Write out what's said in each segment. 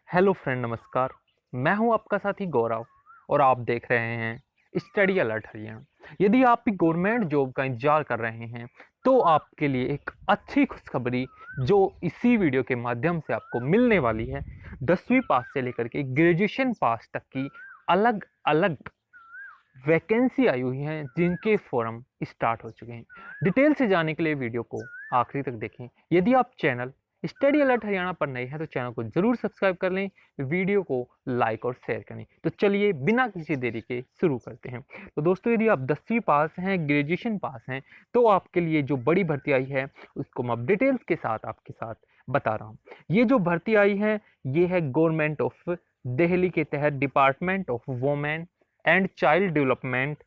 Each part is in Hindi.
हेलो फ्रेंड, नमस्कार। मैं हूं आपका साथी गौरव और आप देख रहे हैं स्टडी अलर्ट हरियाणा। यदि आप भी गवर्नमेंट जॉब का इंतजार कर रहे हैं तो आपके लिए एक अच्छी खुशखबरी जो इसी वीडियो के माध्यम से आपको मिलने वाली है। 10वीं पास से लेकर के ग्रेजुएशन पास तक की अलग अलग वैकेंसी आई हुई हैं जिनके फॉर्म स्टार्ट हो चुके हैं। डिटेल से जानने के लिए वीडियो को आखिरी तक देखें। यदि आप चैनल स्टडी अलर्ट हरियाणा पर नए हैं तो चैनल को जरूर सब्सक्राइब कर लें, वीडियो को लाइक और शेयर करें। तो चलिए बिना किसी देरी के शुरू करते हैं। तो दोस्तों, यदि आप 10वीं पास हैं, ग्रेजुएशन पास हैं, तो आपके लिए जो बड़ी भर्ती आई है उसको मैं अब डिटेल्स के साथ आपके साथ बता रहा हूँ। ये जो भर्ती आई है ये है गवर्नमेंट ऑफ दिल्ली के तहत department of women and child development,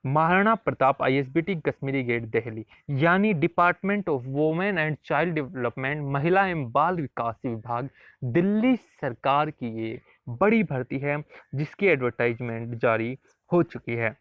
Maharana Pratap ISBT Kashmiri Gate Delhi, यानी department of women and child development, महिला एवं बाल विकास विभाग, दिल्ली सरकार की ये बड़ी भर्ती है जिसकी एडवर्टाइजमेंट जारी हो चुकी है।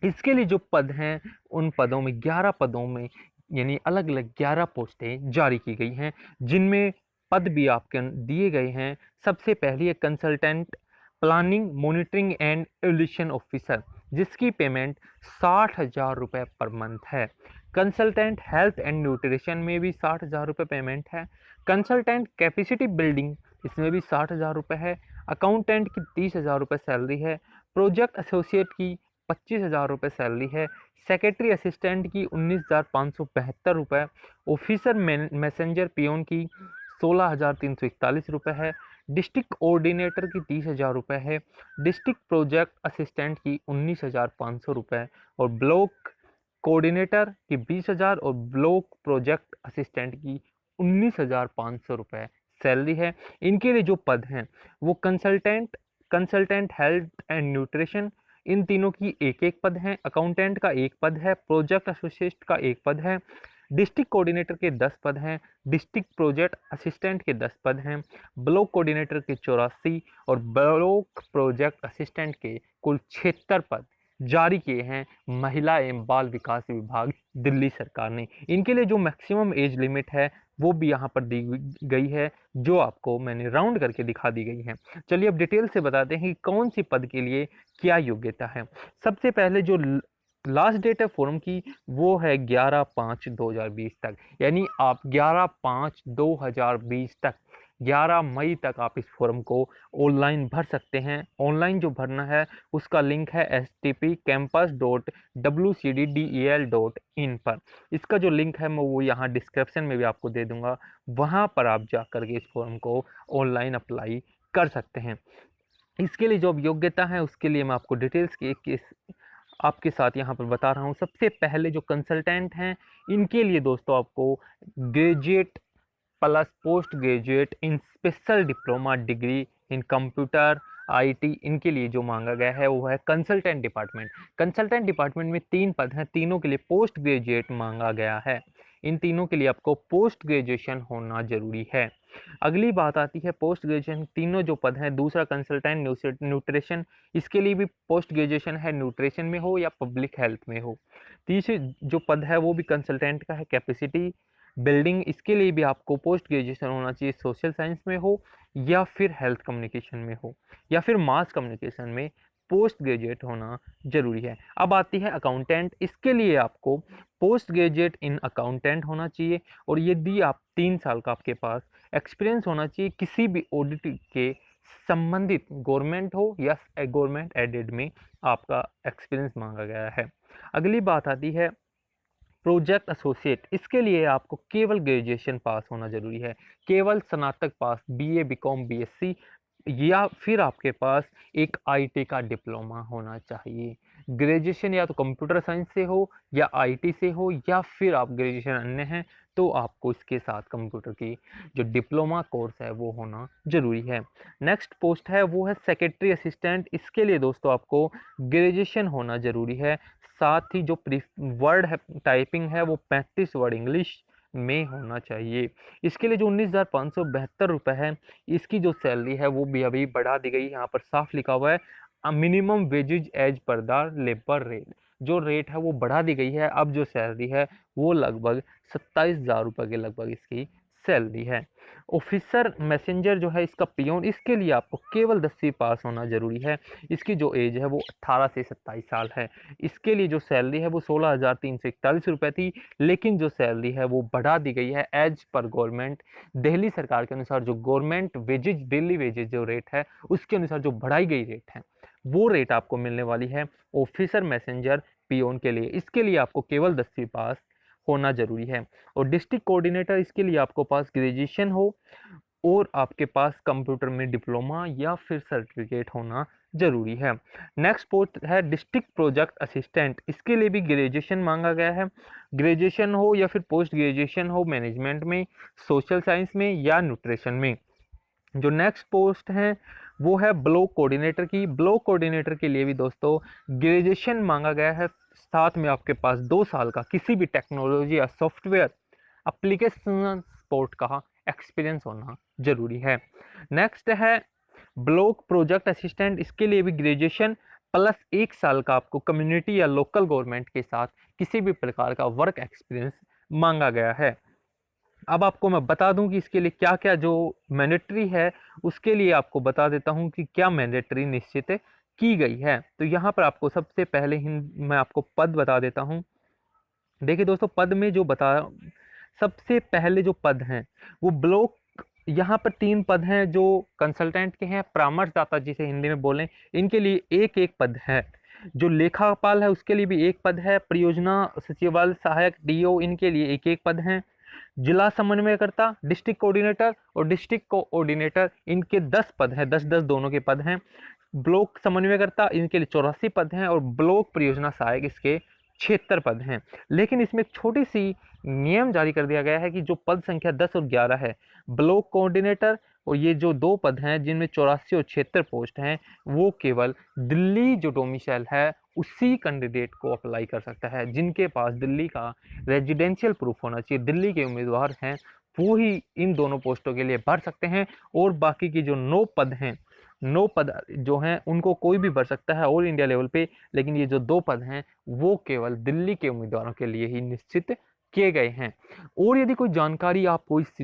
इसके लिए जो पद हैं उन पदों में 11 पदों में यानी अलग अलग 11 पोस्टें जारी की गई हैं, जिनमें पद भी आपके दिए गए हैं। सबसे पहली है consultant planning monitoring and evolution officer, जिसकी पेमेंट 60,000 रुपये पर मंथ है। कंसल्टेंट हेल्थ एंड न्यूट्रिशन में भी 60,000 रुपये पेमेंट है। कंसल्टेंट कैपेसिटी बिल्डिंग, इसमें भी 60,000 रुपये है। अकाउंटेंट की 30,000 रुपये सैलरी है। प्रोजेक्ट एसोसिएट की 25,000 रुपये सैलरी है। सेक्रेटरी असिस्टेंट की 19,572 रुपये। ऑफिसर मैसेंजर पियोन की 16,341 रुपये है। डिस्ट्रिक्ट कोऑर्डिनेटर की 30,000 रुपये है। डिस्ट्रिक्ट प्रोजेक्ट असिस्टेंट की 19,500 रुपये और ब्लॉक कोऑर्डिनेटर की 20,000 और ब्लॉक प्रोजेक्ट असिस्टेंट की 19,500 रुपये सैलरी है। इनके लिए जो पद हैं वो कंसल्टेंट हेल्थ एंड न्यूट्रिशन, इन तीनों की एक एक पद है। अकाउंटेंट का एक पद है। प्रोजेक्ट एसोसिएट का एक पद है। डिस्ट्रिक्ट कोऑर्डिनेटर के 10 पद हैं। डिस्ट्रिक्ट प्रोजेक्ट असिस्टेंट के 10 पद हैं। ब्लॉक कोऑर्डिनेटर के 84 और ब्लॉक प्रोजेक्ट असिस्टेंट के कुल 76 पद जारी किए हैं महिला एवं बाल विकास विभाग दिल्ली सरकार ने। इनके लिए जो मैक्सिमम एज लिमिट है वो भी यहाँ पर दी गई है, जो आपको मैंने राउंड करके दिखा दी गई है। चलिए अब डिटेल से बताते हैं कि कौन सी पद के लिए क्या योग्यता है। सबसे पहले जो लास्ट डेट है फॉर्म की वो है 11/5/2020 तक, यानी आप 11/5/2020 तक, 11 मई तक आप इस फॉर्म को ऑनलाइन भर सकते हैं। ऑनलाइन जो भरना है उसका लिंक है stp campus.wcddel.in पर। इसका जो लिंक है मैं वो यहाँ डिस्क्रिप्शन में भी आपको दे दूंगा, वहाँ पर आप जा करके इस फॉर्म को ऑनलाइन अप्लाई कर सकते हैं। इसके लिए जो अब योग्यता है उसके लिए मैं आपको डिटेल्स की एक आपके साथ यहाँ पर बता रहा हूँ। सबसे पहले जो कंसल्टेंट हैं इनके लिए दोस्तों आपको graduate plus post graduate in special diploma degree in computer IT, इनके लिए जो मांगा गया है वो है कंसल्टेंट डिपार्टमेंट। कंसल्टेंट डिपार्टमेंट में 3 पद हैं, तीनों के लिए पोस्ट ग्रेजुएट मांगा गया है। इन तीनों के लिए आपको पोस्ट ग्रेजुएशन होना जरूरी है। अगली बात आती है पोस्ट ग्रेजुएशन, तीनों जो पद हैं, दूसरा कंसल्टेंट न्यूट्रिशन, इसके लिए भी पोस्ट ग्रेजुएशन है, न्यूट्रिशन में हो या पब्लिक हेल्थ में हो। तीसरे जो पद है वो भी कंसल्टेंट का है, कैपेसिटी बिल्डिंग, इसके लिए भी आपको पोस्ट ग्रेजुएशन होना चाहिए, सोशल साइंस में हो या फिर हेल्थ कम्युनिकेशन में हो या फिर मास कम्युनिकेशन में पोस्ट ग्रेजुएट होना जरूरी है। अब आती है अकाउंटेंट, इसके लिए आपको पोस्ट ग्रेजुएट इन अकाउंटेंट होना चाहिए और यदि आप 3 साल का आपके पास एक्सपीरियंस होना चाहिए किसी भी ऑडिट के संबंधित, गवर्नमेंट हो या गवर्नमेंट एडेड में आपका एक्सपीरियंस मांगा गया है। अगली बात आती है प्रोजेक्ट एसोसिएट, इसके लिए आपको केवल ग्रेजुएशन पास होना जरूरी है, केवल स्नातक पास, बीए बीकॉम बीएससी, या फिर आपके पास एक आईटी का डिप्लोमा होना चाहिए। ग्रेजुएशन या तो कंप्यूटर साइंस से हो या आईटी से हो या फिर आप ग्रेजुएशन अन्य हैं तो आपको इसके साथ कंप्यूटर की जो डिप्लोमा कोर्स है वो होना जरूरी है। नेक्स्ट पोस्ट है वो है सेक्रेटरी असिस्टेंट, इसके लिए दोस्तों आपको ग्रेजुएशन होना जरूरी है। साथ ही जो वर्ड है टाइपिंग है वो 35 वर्ड इंग्लिश में होना चाहिए। इसके लिए जो 19,572 रुपये है, इसकी जो सैलरी है वो भी अभी बढ़ा दी गई है। यहाँ पर साफ लिखा हुआ है minimum wages as per the labour rate, जो रेट है वो बढ़ा दी गई है। अब जो सैलरी है वो लगभग 27,000 रुपये के लगभग इसकी सैलरी है। ऑफिसर मैसेंजर जो है इसका पियोन, इसके लिए आपको केवल 10वीं पास होना ज़रूरी है। इसकी जो एज है वो 18 से 27 साल है। इसके लिए जो सैलरी है वो 16,341 रुपये थी, लेकिन जो सैलरी है वो बढ़ा दी गई है एज पर गवर्नमेंट। दिल्ली सरकार के अनुसार जो गवर्नमेंट वेजेज, डेली वेजेज जो रेट है उसके अनुसार जो बढ़ाई गई रेट है वो रेट आपको मिलने वाली है ऑफिसर मैसेंजर पियोन के लिए। इसके लिए आपको केवल 10वीं पास होना जरूरी है। और डिस्ट्रिक्ट कोऑर्डिनेटर, इसके लिए आपको पास ग्रेजुएशन हो और आपके पास कंप्यूटर में डिप्लोमा या फिर सर्टिफिकेट होना जरूरी है। नेक्स्ट पोस्ट है डिस्ट्रिक्ट प्रोजेक्ट असिस्टेंट, इसके लिए भी ग्रेजुएशन मांगा गया है। ग्रेजुएशन हो या फिर पोस्ट ग्रेजुएशन हो मैनेजमेंट में, सोशल साइंस में या न्यूट्रिशन में। जो नेक्स्ट पोस्ट है वो है ब्लॉक कोऑर्डिनेटर की। ब्लॉक कोऑर्डिनेटर के लिए भी दोस्तों ग्रेजुएशन मांगा गया है, साथ में आपके पास 2 साल का किसी भी टेक्नोलॉजी या सॉफ्टवेयर एप्लीकेशन सपोर्ट का एक्सपीरियंस होना जरूरी है। नेक्स्ट है ब्लॉक प्रोजेक्ट असिस्टेंट, इसके लिए भी ग्रेजुएशन प्लस 1 साल का आपको कम्युनिटी या लोकल गवर्नमेंट के साथ किसी भी प्रकार का वर्क एक्सपीरियंस मांगा गया है। अब आपको मैं बता दूं कि इसके लिए क्या क्या जो मैंडेटरी है, उसके लिए आपको बता देता हूं कि क्या मैंडेटरी निश्चित की गई है। तो यहाँ पर आपको सबसे पहले मैं आपको पद बता देता हूं। देखिए दोस्तों, पद में जो सबसे पहले जो पद हैं वो ब्लॉक, यहाँ पर 3 पद हैं जो कंसल्टेंट के हैं, परामर्शदाता जिसे हिंदी में बोलें, इनके लिए एक एक पद है। जो लेखापाल है उसके लिए भी एक पद है, परियोजना सचिवालय सहायक डीओ, इनके लिए एक एक पद हैं। जिला समन्वयकर्ता, डिस्ट्रिक्ट कोऑर्डिनेटर और डिस्ट्रिक्ट कोऑर्डिनेटर, इनके 10 पद हैं, 10-10 दोनों के पद हैं। ब्लॉक समन्वयकर्ता, इनके लिए 84 पद हैं और ब्लॉक परियोजना सहायक इसके 76 पद हैं। लेकिन इसमें एक छोटी सी नियम जारी कर दिया गया है कि जो पद संख्या 10 और 11 है, ब्लॉक कोऑर्डिनेटर और ये जो 2 पद हैं जिनमें 84 और 76 पोस्ट हैं, वो केवल दिल्ली जो डोमिसाइल है उसी कैंडिडेट को अप्लाई कर सकता है। जिनके पास दिल्ली का रेजिडेंशियल प्रूफ होना चाहिए, दिल्ली के उम्मीदवार हैं, वो ही इन दोनों पोस्टों के लिए भर सकते हैं। और बाकी की जो 9 पद हैं, 9 पद जो हैं उनको कोई भी भर सकता है ऑल इंडिया लेवल पे, लेकिन ये जो 2 पद हैं वो केवल दिल्ली के उम्मीदवारों के लिए ही निश्चित किए गए हैं। और यदि कोई जानकारी आपको इस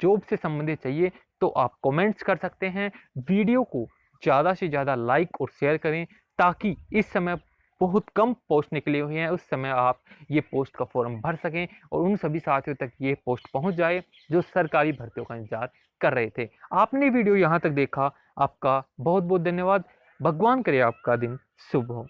जॉब से संबंधित चाहिए तो आप कमेंट्स कर सकते हैं। वीडियो को ज़्यादा से ज़्यादा लाइक और शेयर करें, ताकि इस समय बहुत कम पोस्ट निकली हुई हैं, उस समय आप ये पोस्ट का फॉर्म भर सकें और उन सभी साथियों तक ये पोस्ट पहुंच जाए जो सरकारी भर्तियों का इंतजार कर रहे थे। आपने वीडियो यहाँ तक देखा, आपका बहुत बहुत धन्यवाद। भगवान करे आपका दिन शुभ हो।